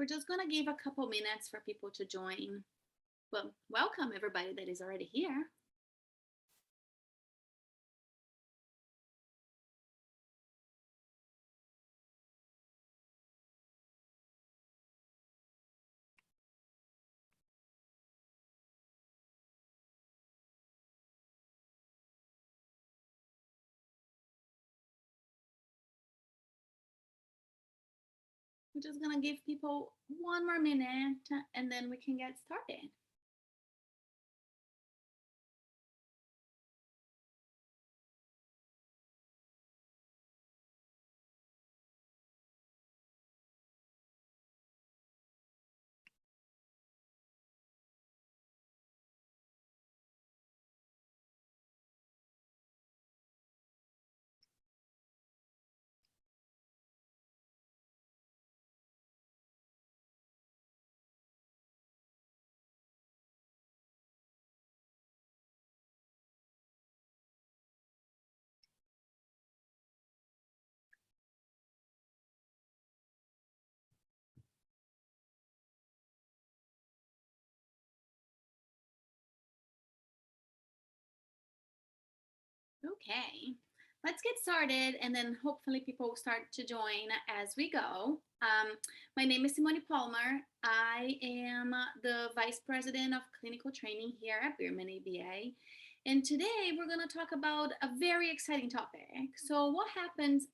We're just going to give a couple minutes for people to join. Well, welcome everybody that is already here. We're just going to give people one more minute and then we can get started. Okay, let's get started and then hopefully people will start to join as we go. My name is Simone Palmer. I am the Vice President of Clinical Training here at Bierman ABA. And today we're going to talk about a very exciting topic. So what happens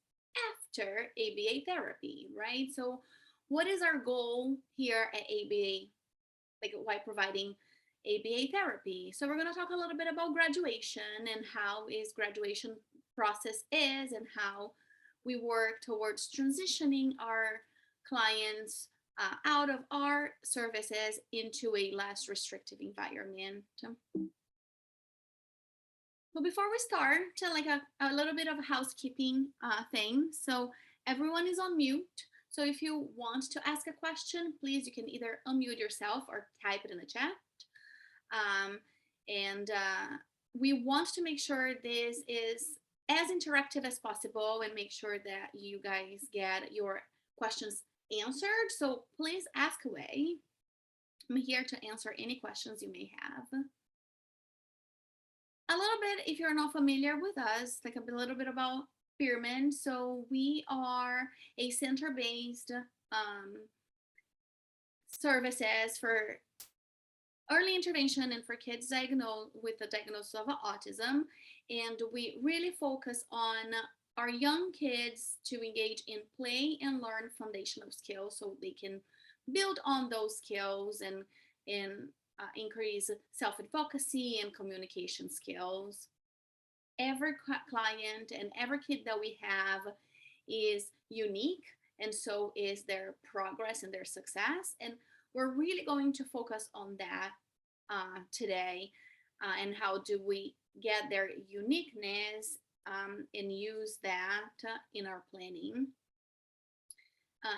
after ABA therapy, right? So what is our goal here at ABA, like while providing ABA therapy? So we're going to talk a little bit about graduation and how is graduation process is and how we work towards transitioning our clients out of our services into a less restrictive environment. But before we start, like a little bit of a housekeeping thing. So everyone is on mute. So if you want to ask a question, please, you can either unmute yourself or type it in the chat. We want to make sure this is as interactive as possible and make sure that you guys get your questions answered. So please ask away. I'm here to answer any questions you may have. A little bit, if you're not familiar with us, like a little bit about Bierman. So we are a center-based services for early intervention and for kids diagnosed with the diagnosis of autism. And we really focus on our young kids to engage in play and learn foundational skills so they can build on those skills and increase self-advocacy and communication skills. Every client and every kid that we have is unique, and so is their progress and their success. And we're really going to focus on that today and how do we get their uniqueness and use that in our planning.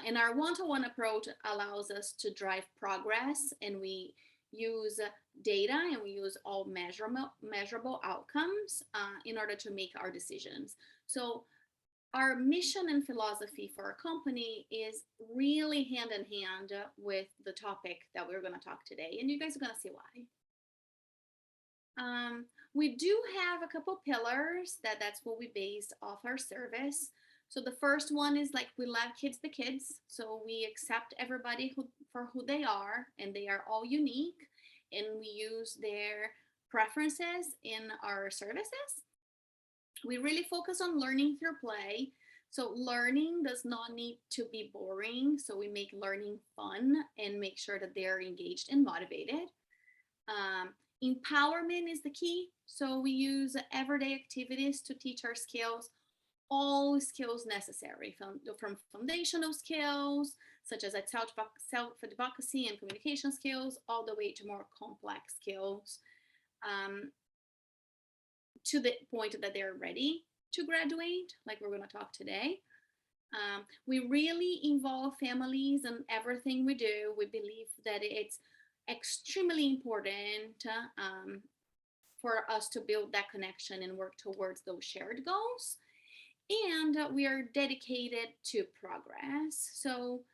And our one-to-one approach allows us to drive progress, and we use data and we use all measurable outcomes in order to make our decisions. So our mission and philosophy for our company is really hand in hand with the topic that we're going to talk today, and you guys are going to see why. We do have a couple pillars that's what we based off our service. So the first one is like we let kids be kids. So we accept everybody for who they are, and they are all unique, and we use their preferences in our services. We really focus on learning through play. So learning does not need to be boring. So we make learning fun and make sure that they're engaged and motivated. Empowerment is the key. So we use everyday activities to teach our skills, all skills necessary, from foundational skills, such as self-advocacy and communication skills, all the way to more complex skills, to the point that they're ready to graduate, like we're going to talk today. We really involve families in everything we do. We believe that it's extremely important for us to build that connection and work towards those shared goals. And we are dedicated to progress. So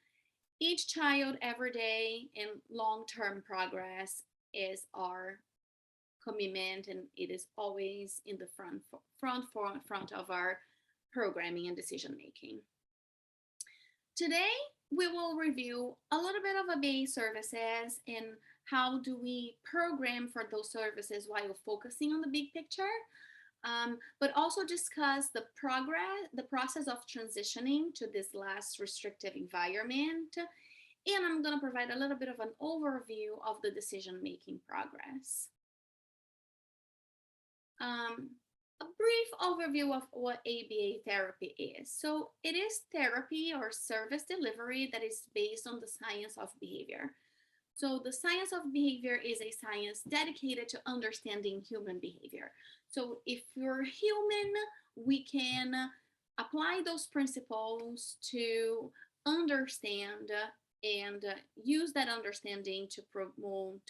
Each child every day and long-term progress is our commitment, and it is always in the front of our programming and decision making. Today, we will review a little bit of ABA services and how do we program for those services while focusing on the big picture, but also discuss the process of transitioning to this less restrictive environment. And I'm going to provide a little bit of an overview of the decision-making progress. A brief overview of what ABA therapy is. So it is therapy or service delivery that is based on the science of behavior. So the science of behavior is a science dedicated to understanding human behavior. So if you're human, we can apply those principles to understand and use that understanding to promote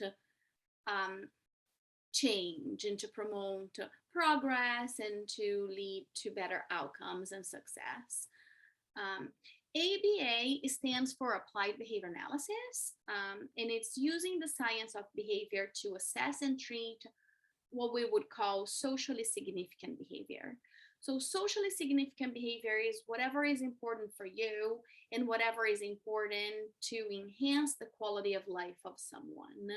change and to promote progress and to lead to better outcomes and success. ABA stands for Applied Behavior Analysis, and it's using the science of behavior to assess and treat what we would call socially significant behavior. So socially significant behavior is whatever is important for you and whatever is important to enhance the quality of life of someone.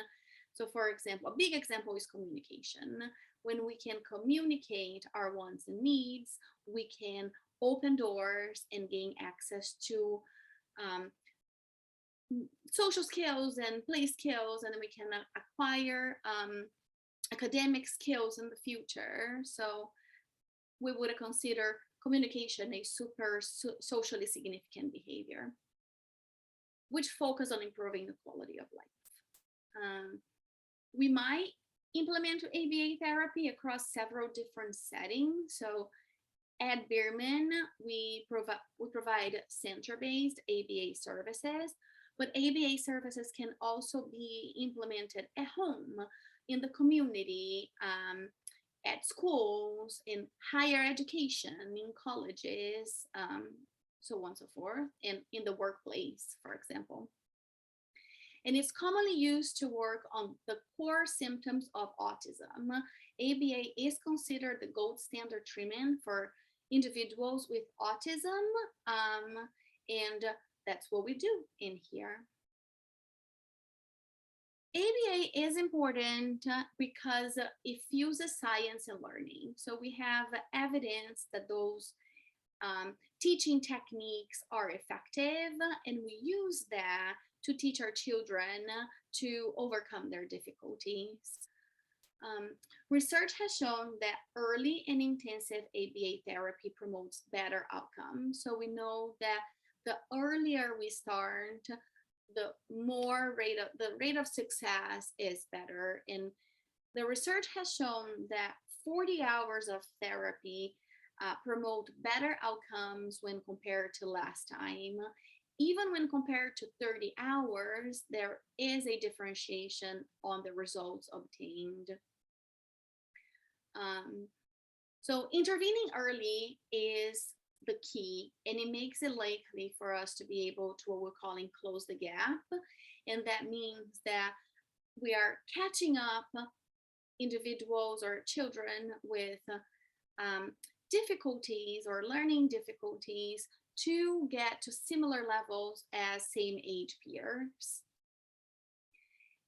So for example, a big example is communication. When we can communicate our wants and needs, we can open doors and gain access to social skills and play skills, and then we can acquire academic skills in the future. So we would consider communication a super socially significant behavior, which focus on improving the quality of life. We might implement ABA therapy across several different settings. So at Bierman, we provide center-based ABA services, but ABA services can also be implemented at home, in the community, at schools, in higher education, in colleges, so on and so forth, and in the workplace, for example. And it's commonly used to work on the core symptoms of autism. ABA is considered the gold standard treatment for individuals with autism, and that's what we do in here. ABA is important because it fuses science and learning. So we have evidence that those teaching techniques are effective, and we use that to teach our children to overcome their difficulties. Research has shown that early and intensive ABA therapy promotes better outcomes. So we know that the earlier we start, the rate of success is better. And the research has shown that 40 hours of therapy promote better outcomes when compared to last time. Even when compared to 30 hours, there is a differentiation on the results obtained. So intervening early is the key, and it makes it likely for us to be able to what we're calling close the gap. And that means that we are catching up individuals or children with difficulties or learning difficulties to get to similar levels as same age peers.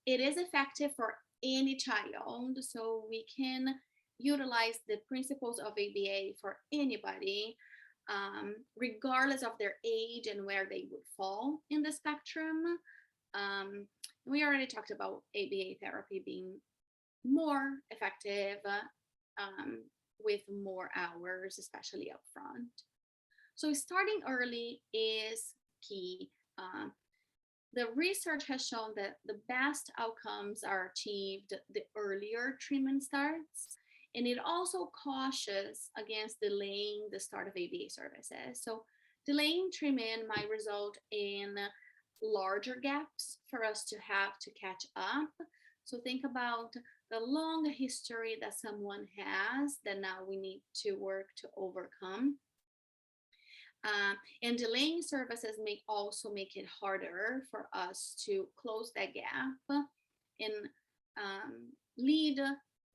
It is effective for any child, so we can utilize the principles of ABA for anybody, regardless of their age and where they would fall in the spectrum. We already talked about ABA therapy being more effective with more hours, especially up front. So starting early is key. The research has shown that the best outcomes are achieved the earlier treatment starts, and it also cautions against delaying the start of ABA services. So delaying treatment might result in larger gaps for us to have to catch up. So think about the long history that someone has that now we need to work to overcome. And delaying services may also make it harder for us to close that gap and lead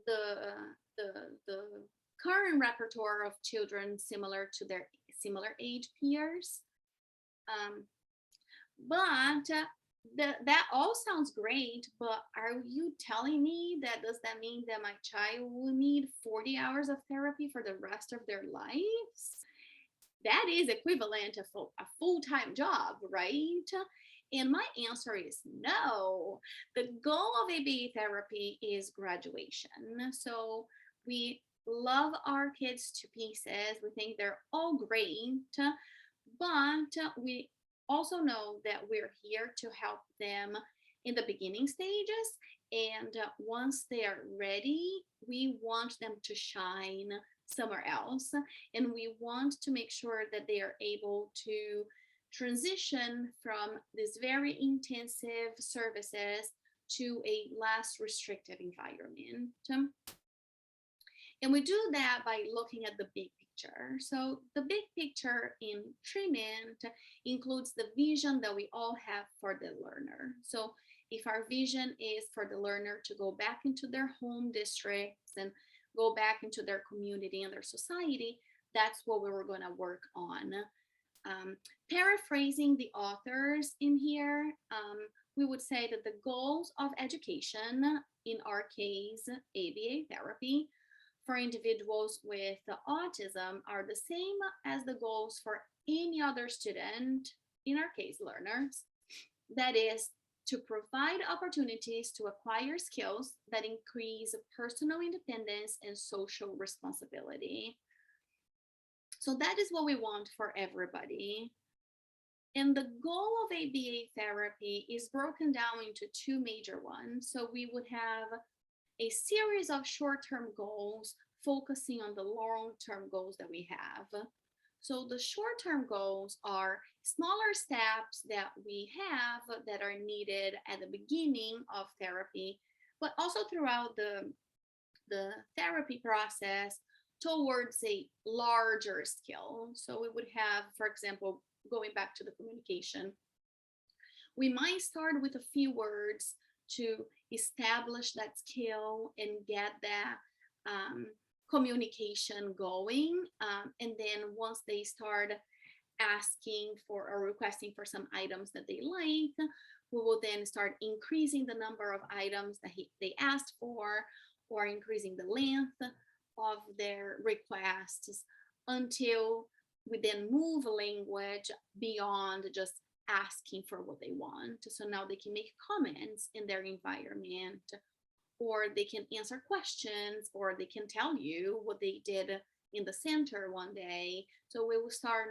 the the current repertoire of children similar to their similar age peers. Um, but that all sounds great, but are you telling me that does that mean that my child will need 40 hours of therapy for the rest of their lives? That is equivalent to a full-time job, right? And my answer is no. The goal of ABA therapy is graduation. So we love our kids to pieces. We think they're all great, but we also know that we're here to help them in the beginning stages. And once they are ready, we want them to shine somewhere else. And we want to make sure that they are able to transition from these very intensive services to a less restrictive environment. And we do that by looking at the big picture. So the big picture in treatment includes the vision that we all have for the learner. So if our vision is for the learner to go back into their home districts and go back into their community and their society, that's what we were going to work on. Paraphrasing the authors in here, we would say that the goals of education, in our case, ABA therapy, for individuals with autism are the same as the goals for any other student, in our case, learners. That is, to provide opportunities to acquire skills that increase personal independence and social responsibility. So that is what we want for everybody. And the goal of ABA therapy is broken down into two major ones. So we would have a series of short-term goals focusing on the long-term goals that we have. So the short-term goals are smaller steps that we have that are needed at the beginning of therapy, but also throughout the therapy process towards a larger skill. So we would have, for example, going back to the communication, we might start with a few words to establish that skill and get that communication going. And then once they start asking for or requesting for some items that they like, we will then start increasing the number of items that they asked for, or increasing the length of their requests until we then move language beyond just asking for what they want. So now they can make comments in their environment, or they can answer questions, or they can tell you what they did in the center one day. So we will start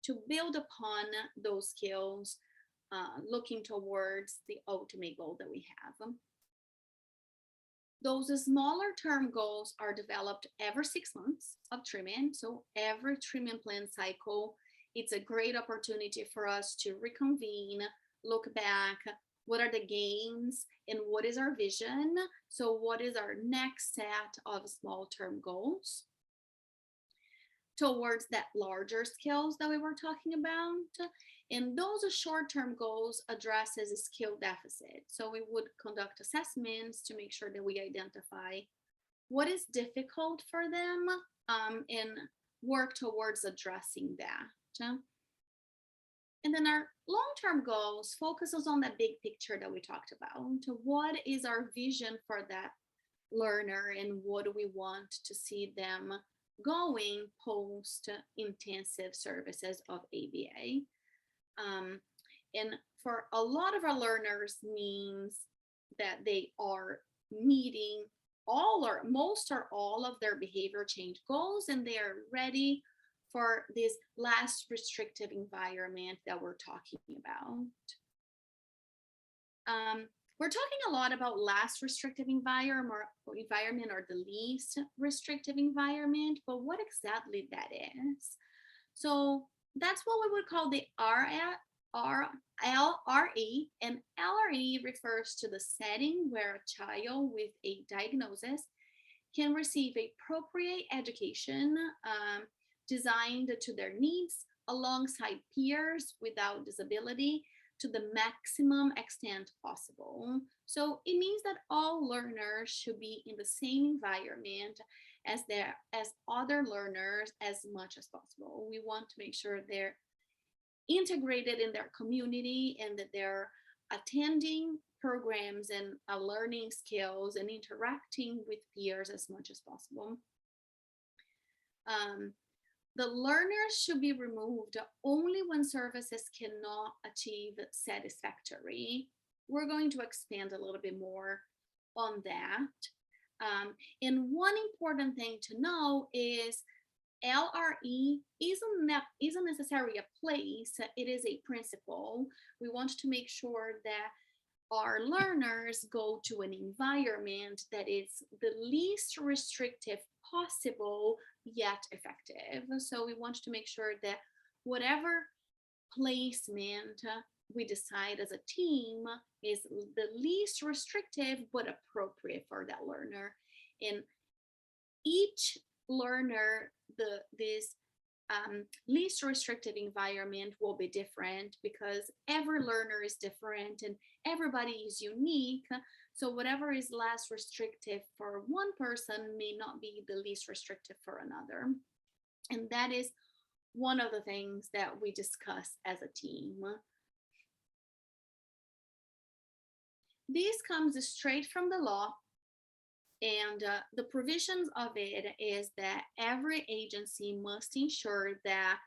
to build upon those skills, looking towards the ultimate goal that we have. Those smaller term goals are developed every 6 months of treatment. So every treatment plan cycle, it's a great opportunity for us to reconvene, look back, what are the gains and what is our vision? So what is our next set of small term goals towards that larger skills that we were talking about? And those short-term goals addresses a skill deficit. So we would conduct assessments to make sure that we identify what is difficult for them, and work towards addressing that. And then our long-term goals focuses on that big picture that we talked about. What is our vision for that learner and what do we want to see them going post intensive services of ABA? And for a lot of our learners means that they are meeting all or most or all of their behavior change goals, and they are ready for this less restrictive environment that we're talking about. We're talking a lot about less restrictive environment or the least restrictive environment, but what exactly that is? So that's what we would call the LRE, and LRE refers to the setting where a child with a diagnosis can receive appropriate education designed to their needs, alongside peers without disability to the maximum extent possible. So it means that all learners should be in the same environment as other learners as much as possible. We want to make sure they're integrated in their community and that they're attending programs and learning skills and interacting with peers as much as possible. Um, the learners should be removed only when services cannot achieve satisfactory. We're going to expand a little bit more on that. And one important thing to know is LRE isn't necessarily a place, it is a principle. We want to make sure that our learners go to an environment that is the least restrictive possible yet effective. So we want to make sure that whatever placement we decide as a team is the least restrictive but appropriate for that learner. And each learner, this least restrictive environment will be different because every learner is different and everybody is unique. So whatever is less restrictive for one person may not be the least restrictive for another. And that is one of the things that we discuss as a team. This comes straight from the law. And the provisions of it is that every agency must ensure that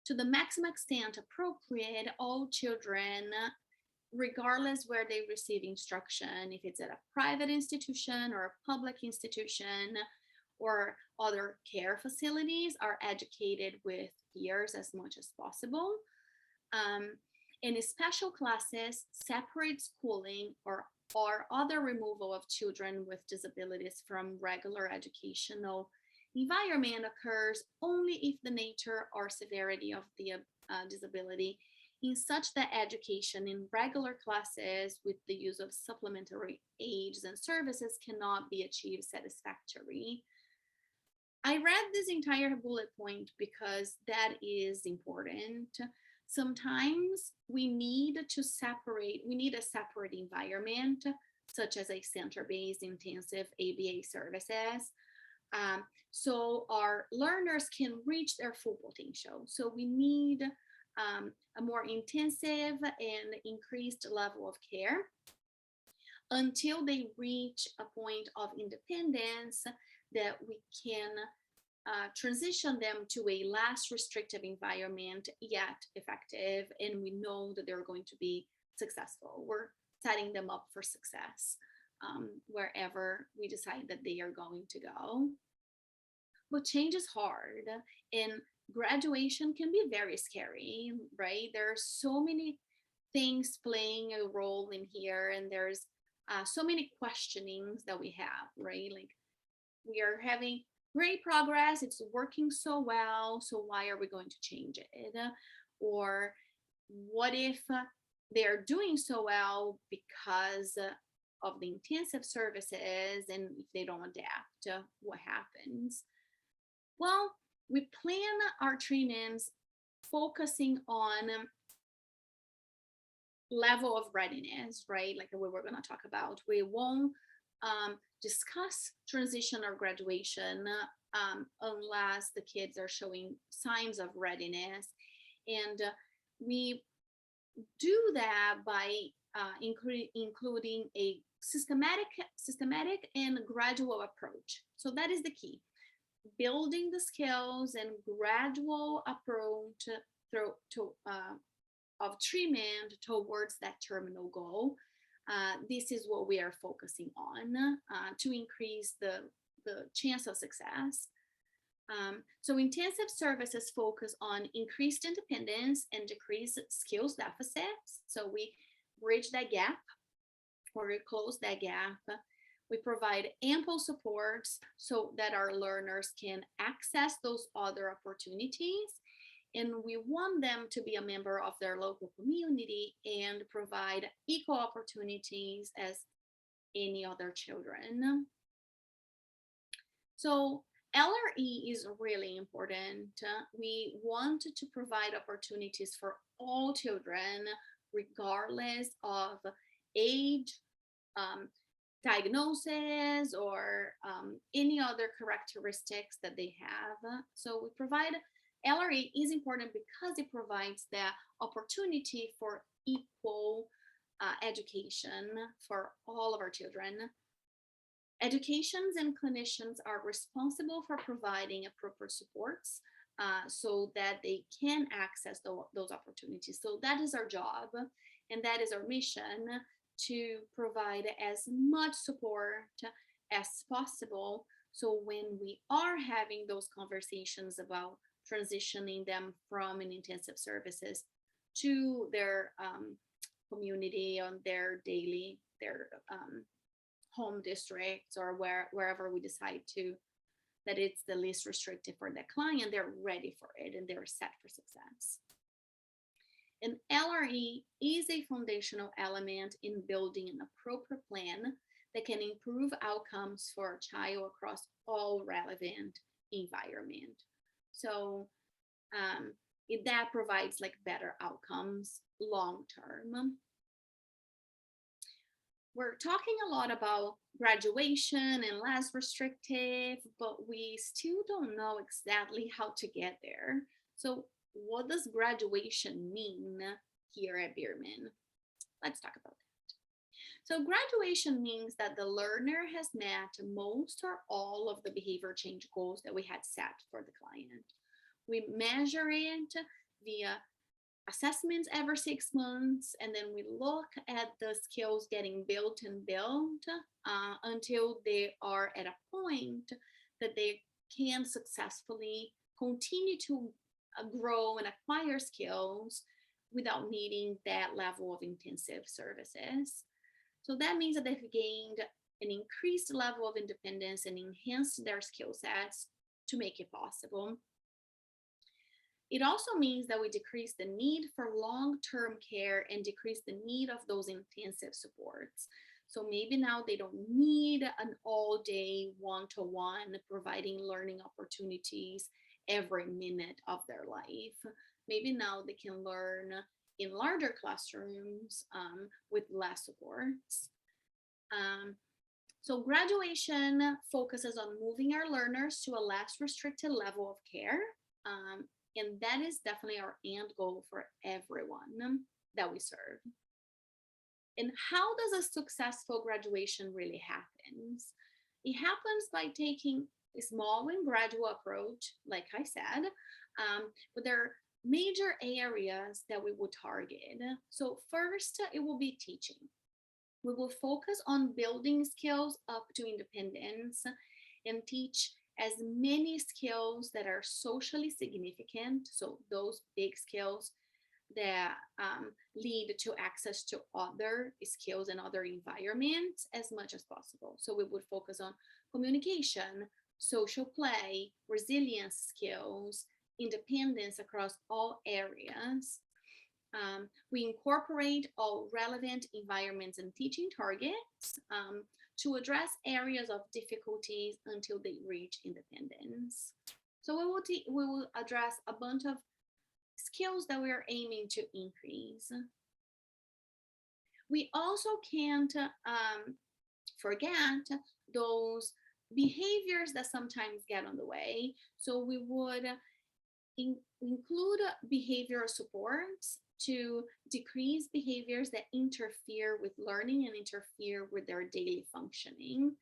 to the maximum extent appropriate, all children, regardless where they receive instruction, if it's at a private institution or a public institution or other care facilities, are educated with peers as much as possible. In special classes, separate schooling or other removal of children with disabilities from regular educational environment occurs only if the nature or severity of the disability is such that education in regular classes with the use of supplementary aids and services cannot be achieved satisfactorily. I read this entire bullet point because that is important. Sometimes we need a separate environment, such as a center-based intensive ABA services, so our learners can reach their full potential. So we need a more intensive and increased level of care until they reach a point of independence that we can transition them to a less restrictive environment yet effective, and we know that they're going to be successful. We're setting them up for success wherever we decide that they are going to go. But change is hard, and graduation can be very scary, right? There are so many things playing a role in here, and there's so many questionings that we have, right? Like, we are having great progress, it's working so well, so why are we going to change it? Or what if they're doing so well because of the intensive services, and if they don't adapt, what happens? Well, we plan our trainings focusing on level of readiness, right? Like what we're going to talk about. We won't discuss transition or graduation unless the kids are showing signs of readiness. And we do that by including a systematic and gradual approach. So that is the key. Building the skills and gradual approach of treatment towards that terminal goal. This is what we are focusing on to increase the chance of success. So intensive services focus on increased independence and decreased skills deficits. So we bridge that gap, or we close that gap. We provide ample supports so that our learners can access those other opportunities. And we want them to be a member of their local community and provide equal opportunities as any other children. So LRE is really important. We want to provide opportunities for all children, regardless of age, um, diagnosis, or any other characteristics that they have. So we provide LRE is important because it provides the opportunity for equal education for all of our children. Educations and clinicians are responsible for providing appropriate supports so that they can access those opportunities. So that is our job, and that is our mission, to provide as much support as possible. So when we are having those conversations about transitioning them from an intensive services to their community on their daily, their home districts, or wherever we decide to, that it's the least restrictive for the client, they're ready for it and they're set for success. And LRE is a foundational element in building an appropriate plan that can improve outcomes for a child across all relevant environment. So that provides like better outcomes long term. We're talking a lot about graduation and less restrictive, but we still don't know exactly how to get there. So what does graduation mean here at Bierman? Let's talk about that. So graduation means that the learner has met most or all of the behavior change goals that we had set for the client. We measure it via assessments every 6 months, and then we look at the skills getting built and built until they are at a point that they can successfully continue to grow and acquire skills without needing that level of intensive services. So that means that they've gained an increased level of independence and enhanced their skill sets to make it possible. It also means that we decrease the need for long-term care and decrease the need of those intensive supports. So maybe now they don't need an all-day one-to-one providing learning opportunities every minute of their life. Maybe now they can learn in larger classrooms with less supports. So graduation focuses on moving our learners to a less restricted level of care. And that is definitely our end goal for everyone that we serve. And how does a successful graduation really happen? It happens by taking a small and gradual approach, like I said, but there are major areas that we will target. So first, it will be teaching. We will focus on building skills up to independence and teach as many skills that are socially significant, so those big skills that lead to access to other skills and other environments as much as possible. So we would focus on communication, social play, resilience skills, independence across all areas. We incorporate all relevant environments and teaching targets to address areas of difficulties until they reach independence. So we will address a bunch of skills that we are aiming to increase. We also can't forget those behaviors that sometimes get on the way. So we would include behavioral supports to decrease behaviors that interfere with learning and interfere with their daily functioning.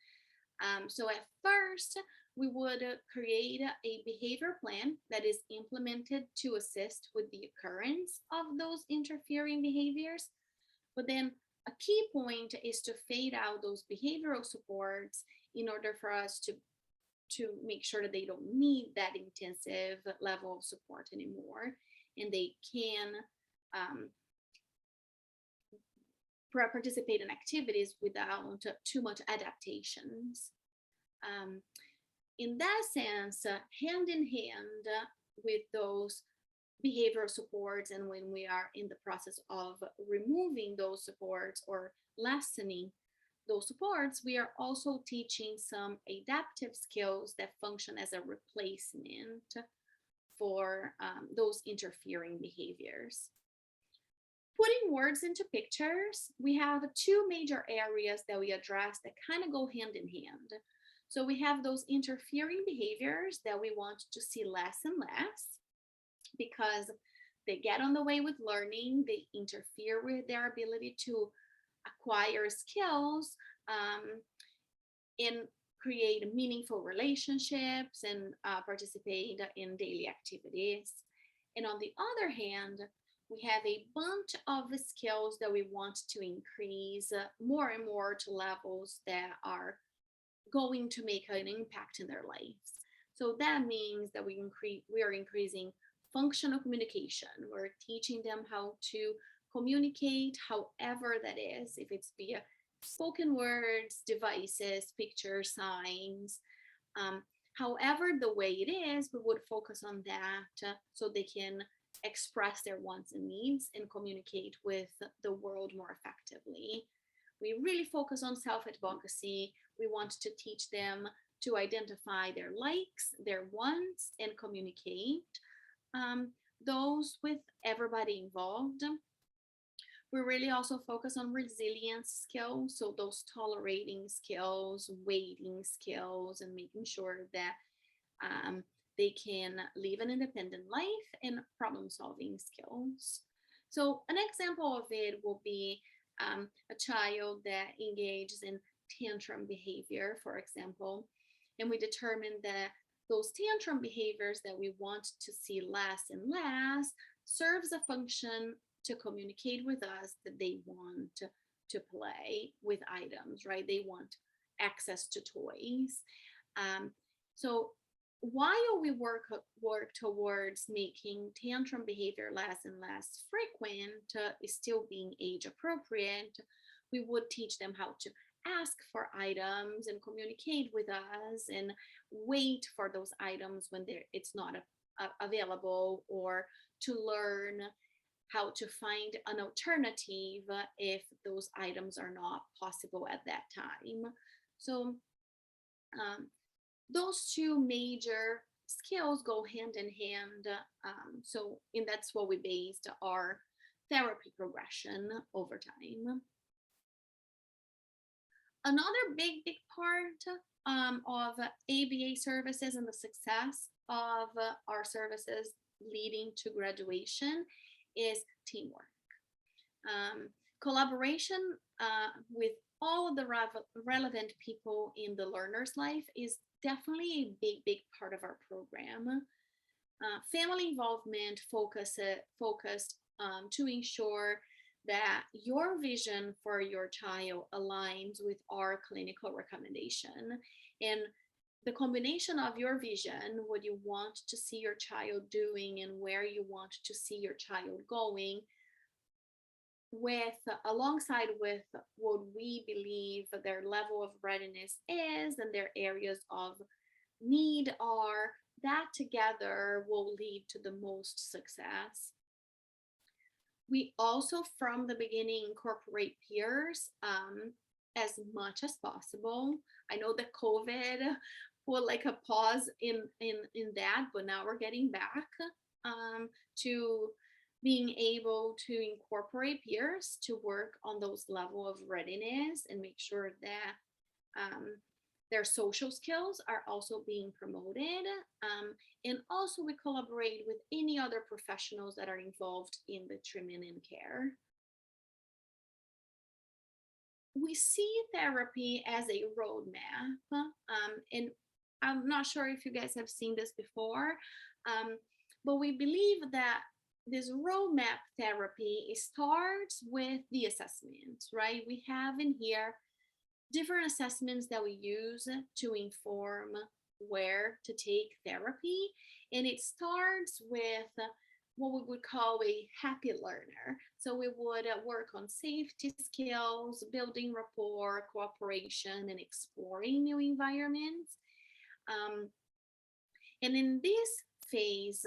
So at first, we would create a behavior plan that is implemented to assist with the occurrence of those interfering behaviors. But then a key point is to fade out those behavioral supports in order for us to make sure that they don't need that intensive level of support anymore, and they can participate in activities without too much adaptations. In that sense, hand in hand with those behavioral supports, and when we are in the process of removing those supports or lessening those supports, we are also teaching some adaptive skills that function as a replacement for those interfering behaviors. Putting words into pictures, we have two major areas that we address that kind of go hand in hand. So we have those interfering behaviors that we want to see less and less because they get on the way with learning, they interfere with their ability to acquire skills, and create meaningful relationships and participate in daily activities. And on the other hand, we have a bunch of skills that we want to increase more and more to levels that are going to make an impact in their lives. So that means that we are increasing functional communication. We're teaching them how to communicate however that is, if it's via spoken words, devices, pictures, signs. Um, However, the way it is, we would focus on that so they can express their wants and needs and communicate with the world more effectively. We really focus on self advocacy. We want to teach them to identify their likes, their wants, and communicate those with everybody involved. We really also focus on resilience skills, so those tolerating skills, waiting skills, and making sure that um, they can live an independent life and problem solving skills. So, an example of it will be a child that engages in tantrum behavior, for example, and we determine that those tantrum behaviors that we want to see less and less serves a function to communicate with us that they want to play with items, right? They want access to toys. Um, so while we work towards making tantrum behavior less and less frequent, still being age appropriate, we would teach them how to ask for items and communicate with us and wait for those items when it's not available, or to learn how to find an alternative if those items are not possible at that time. So um, those two major skills go hand in hand. And that's what we based our therapy progression over time. Another big part of ABA services and the success of our services leading to graduation is teamwork. Collaboration with all of the relevant people in the learner's life is definitely a big part of our program. Family involvement focused to ensure that your vision for your child aligns with our clinical recommendation, and the combination of your vision, what you want to see your child doing and where you want to see your child going, with alongside with what we believe their level of readiness is and their areas of need are, that together will lead to the most success. We also, from the beginning, incorporate peers as much as possible. I know that COVID put like a pause in that, but now we're getting back to being able to incorporate peers to work on those level of readiness and make sure that their social skills are also being promoted. And also we collaborate with any other professionals that are involved in the treatment and care. We see therapy as a roadmap, and I'm not sure if you guys have seen this before, but we believe that this roadmap therapy starts with the assessment, right? We have in here different assessments that we use to inform where to take therapy. And it starts with what we would call a happy learner. So we would work on safety skills, building rapport, cooperation, and exploring new environments. And in this phase,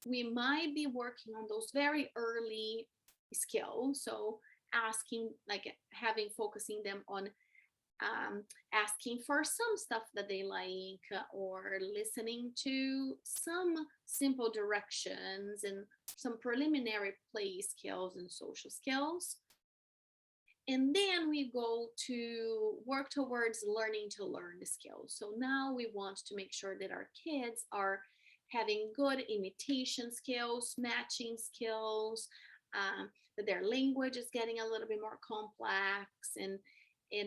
we might be working on those very early skills. So asking, like focusing them on asking for some stuff that they like, or listening to some simple directions and some preliminary play skills and social skills. And then we go to work towards learning to learn the skills. So now we want to make sure that our kids are having good imitation skills, matching skills, that their language is getting a little bit more complex, and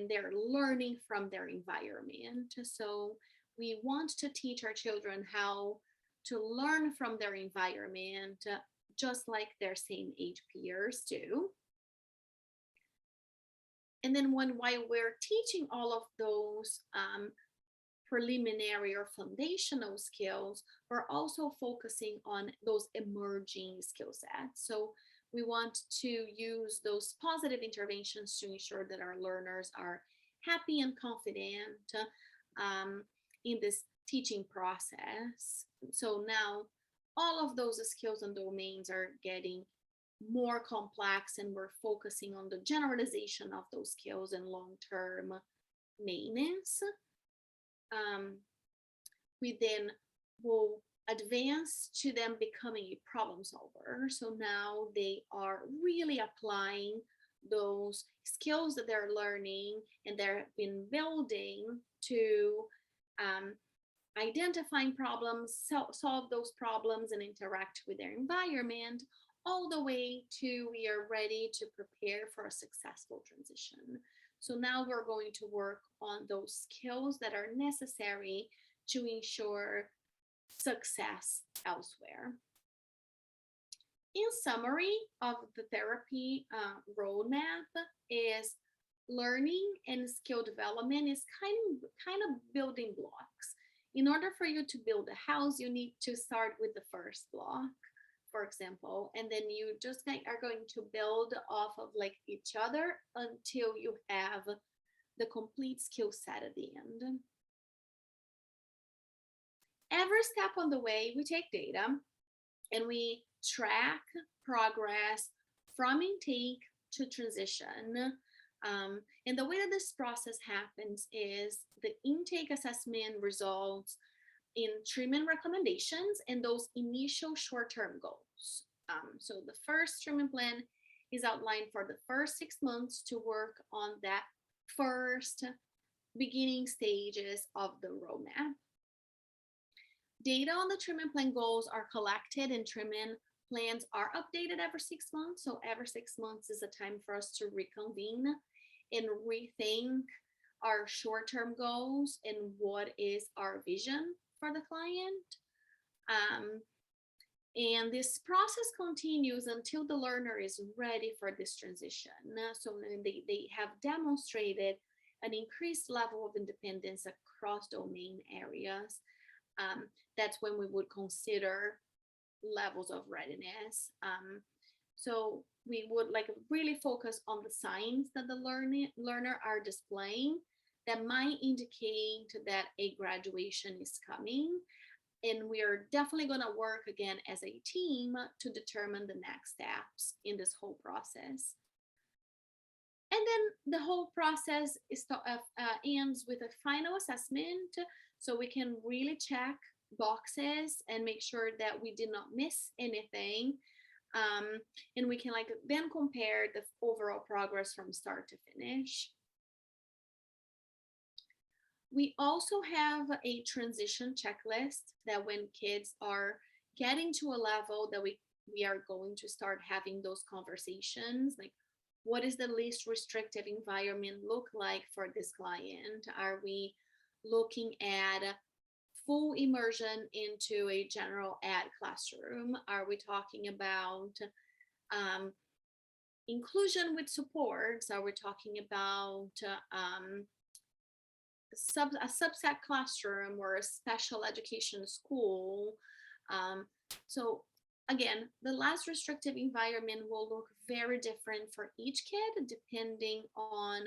they're learning from their environment. So we want to teach our children how to learn from their environment, just like their same age peers do. And then while we're teaching all of those preliminary or foundational skills, we're also focusing on those emerging skill sets. So we want to use those positive interventions to ensure that our learners are happy and confident in this teaching process. So now all of those skills and domains are getting more complex, and we're focusing on the generalization of those skills and long-term maintenance. We then will advance to them becoming a problem solver. So now they are really applying those skills that they're learning and they've been building to identifying problems, solve those problems, and interact with their environment, all the way to we are ready to prepare for a successful transition. So now we're going to work on those skills that are necessary to ensure success elsewhere. In summary of the therapy roadmap is learning and skill development is kind of building blocks. In order for you to build a house, you need to start with the first block, for example, and then you just are going to build off of like each other until you have the complete skill set at the end. Every step on the way, we take data and we track progress from intake to transition. And the way that this process happens is the intake assessment results in treatment recommendations and those initial short-term goals. So the first treatment plan is outlined for the first 6 months to work on that first beginning stages of the roadmap. Data on the treatment plan goals are collected and treatment plans are updated every 6 months. So every 6 months is a time for us to reconvene and rethink our short-term goals and what is our vision for the client. And this process continues until the learner is ready for this transition. So they have demonstrated an increased level of independence across domain areas. That's when we would consider levels of readiness. So we would like really focus on the signs that the learner are displaying that might indicate that a graduation is coming. And we are definitely going to work again as a team to determine the next steps in this whole process. And then the whole process ends with a final assessment, so we can really check boxes and make sure that we did not miss anything. And we can then compare the overall progress from start to finish. We also have a transition checklist that when kids are getting to a level that we are going to start having those conversations, like what is the least restrictive environment look like for this client? Are we looking at full immersion into a general ed classroom? Are we talking about inclusion with supports? Are we talking about a subset classroom or a special education school? So again, the less restrictive environment will look very different for each kid depending on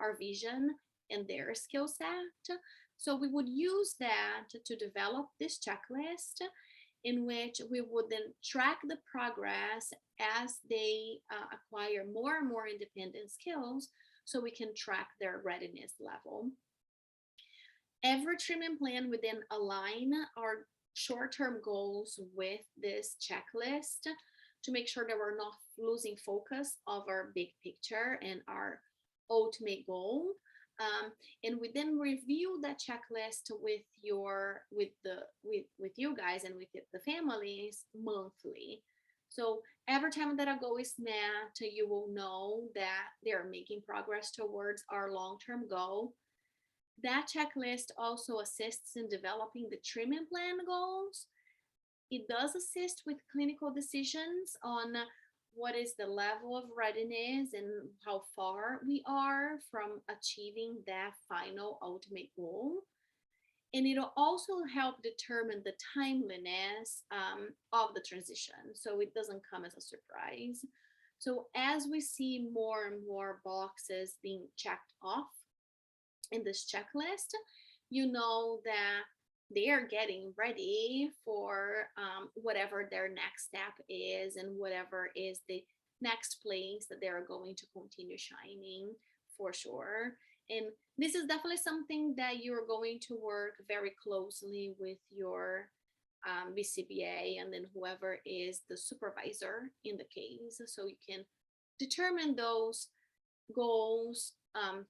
our vision and their skill set. So we would use that to develop this checklist in which we would then track the progress as they acquire more and more independent skills, so we can track their readiness level. Every treatment plan would then align our short-term goals with this checklist to make sure that we're not losing focus of our big picture and our ultimate goal. And we then review that checklist with you guys and with the families monthly. So every time that a goal is met, you will know that they're making progress towards our long-term goal. That checklist also assists in developing the treatment plan goals. It does assist with clinical decisions on what is the level of readiness and how far we are from achieving that final ultimate goal. And it'll also help determine the timeliness of the transition, so it doesn't come as a surprise. So as we see more and more boxes being checked off in this checklist, you know that they are getting ready for whatever their next step is and whatever is the next place that they're going to continue shining, for sure. And this is definitely something that you're going to work very closely with your BCBA and then whoever is the supervisor in the case, so you can determine those goals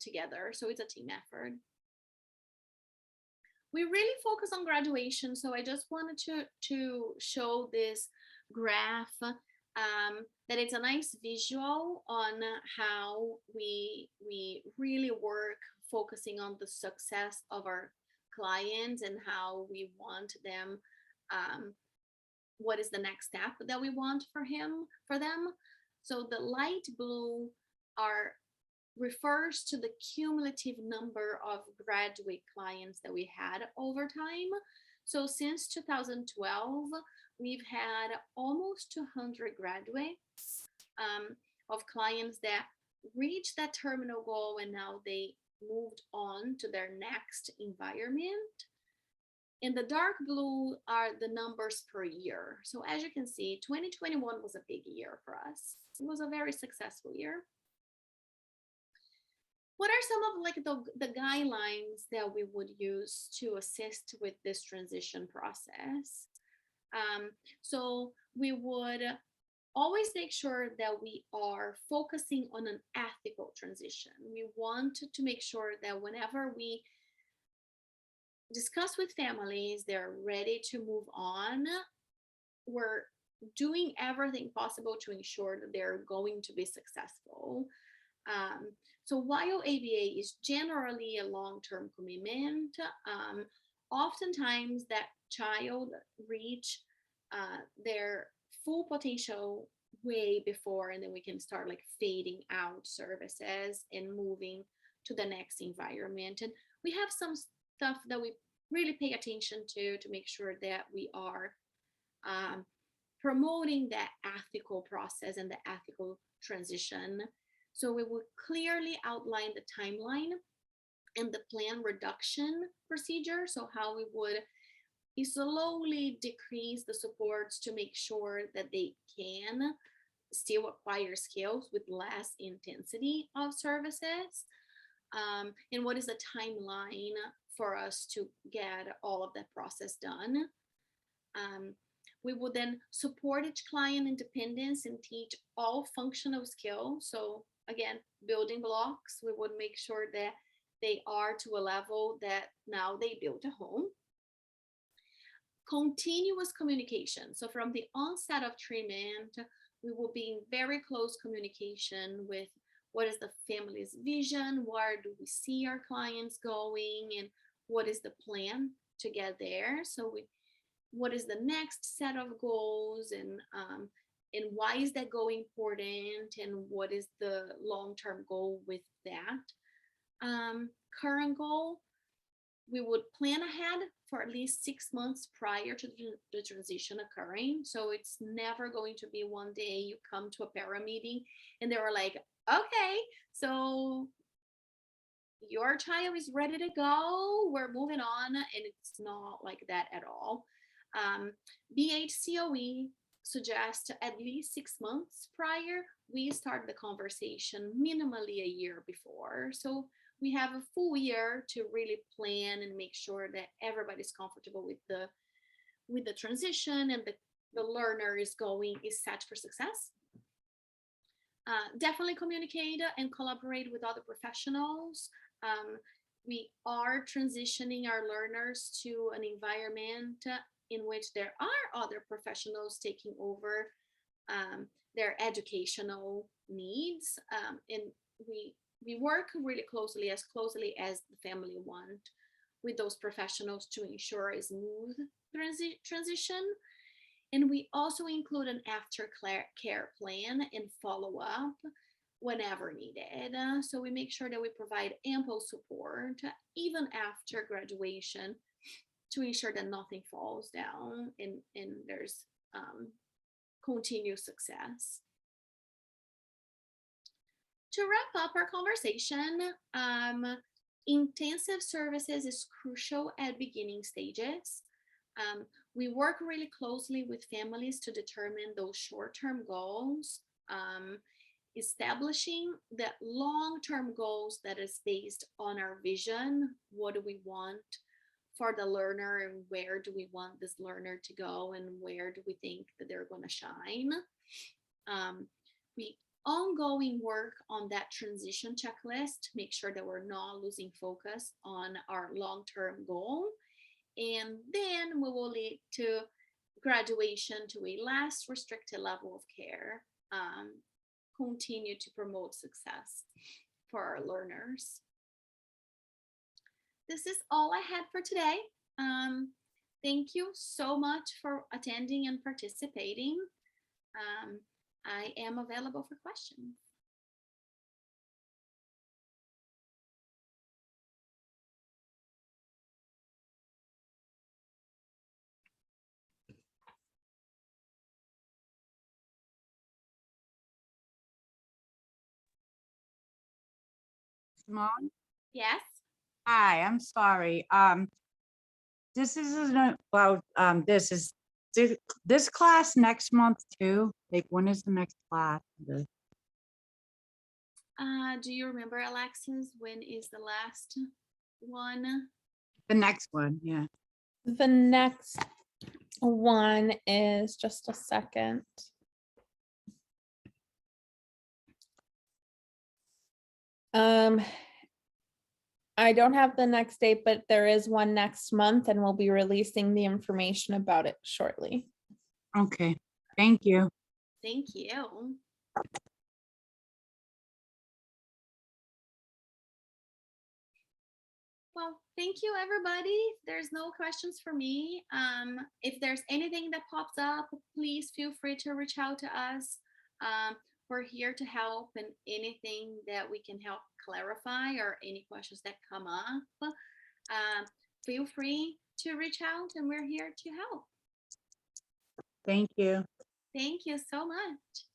together. So it's a team effort. We really focus on graduation, so I just wanted to show this graph, that it's a nice visual on how we really work focusing on the success of our clients and how we want them, what is the next step that we want for them. So the light blue refers to the cumulative number of graduate clients that we had over time. So since 2012, we've had almost 200 graduates of clients that reached that terminal goal and now they moved on to their next environment. And the dark blue are the numbers per year. So as you can see, 2021 was a big year for us. It was a very successful year. What are some of like the guidelines that we would use to assist with this transition process? So we would always make sure that we are focusing on an ethical transition. We want to make sure that whenever we discuss with families, they're ready to move on, we're doing everything possible to ensure that they're going to be successful. So while ABA is generally a long-term commitment, oftentimes that child reach their full potential way before, and then we can start like fading out services and moving to the next environment. And we have some stuff that we really pay attention to make sure that we are promoting that ethical process and the ethical transition. So we will clearly outline the timeline and the plan reduction procedure. So how we would slowly decrease the supports to make sure that they can still acquire skills with less intensity of services. And what is the timeline for us to get all of that process done? We will then support each client independence and teach all functional skills. So again, building blocks, we would make sure that they are to a level that now they build a home. Continuous communication. So from the onset of treatment, we will be in very close communication with what is the family's vision, where do we see our clients going, and what is the plan to get there. So what is the next set of goals, and why is that goal important, and what is the long-term goal with that current goal. We would plan ahead for at least 6 months prior to the transition occurring. So it's never going to be one day you come to a para meeting and they were like, okay, so your child is ready to go, we're moving on. And it's not like that at all. BHCOE, suggest at least 6 months prior. We start the conversation minimally a year before. So we have a full year to really plan and make sure that everybody's comfortable with the transition, and the learner is set for success. Definitely communicate and collaborate with other professionals. We are transitioning our learners to an environment in which there are other professionals taking over their educational needs, and we work really closely as the family want with those professionals to ensure a smooth transition. And we also include an aftercare plan and follow up whenever needed. So we make sure that we provide ample support even after graduation to ensure that nothing falls down and there's continued success. To wrap up our conversation, intensive services is crucial at beginning stages. We work really closely with families to determine those short-term goals, establishing the long-term goals that is based on our vision. What do we want for the learner, and where do we want this learner to go, and where do we think that they're going to shine? We ongoing work on that transition checklist to make sure that we're not losing focus on our long-term goal. And then we will lead to graduation to a less restricted level of care, continue to promote success for our learners. This is all I had for today. Thank you so much for attending and participating. I am available for questions. Simone? Yes. Hi, I'm sorry. This isn't about this is this class next month too. Like, when is the next class? Do you remember, Alexis, when is the last one? The next one, yeah. The next one is just a second. I don't have the next date, but there is one next month, and we'll be releasing the information about it shortly. Okay, thank you. Thank you. Well, thank you, everybody. There's no questions for me. If there's anything that pops up, please feel free to reach out to us. We're here to help, and anything that we can help clarify or any questions that come up, feel free to reach out, and we're here to help. Thank you. Thank you so much.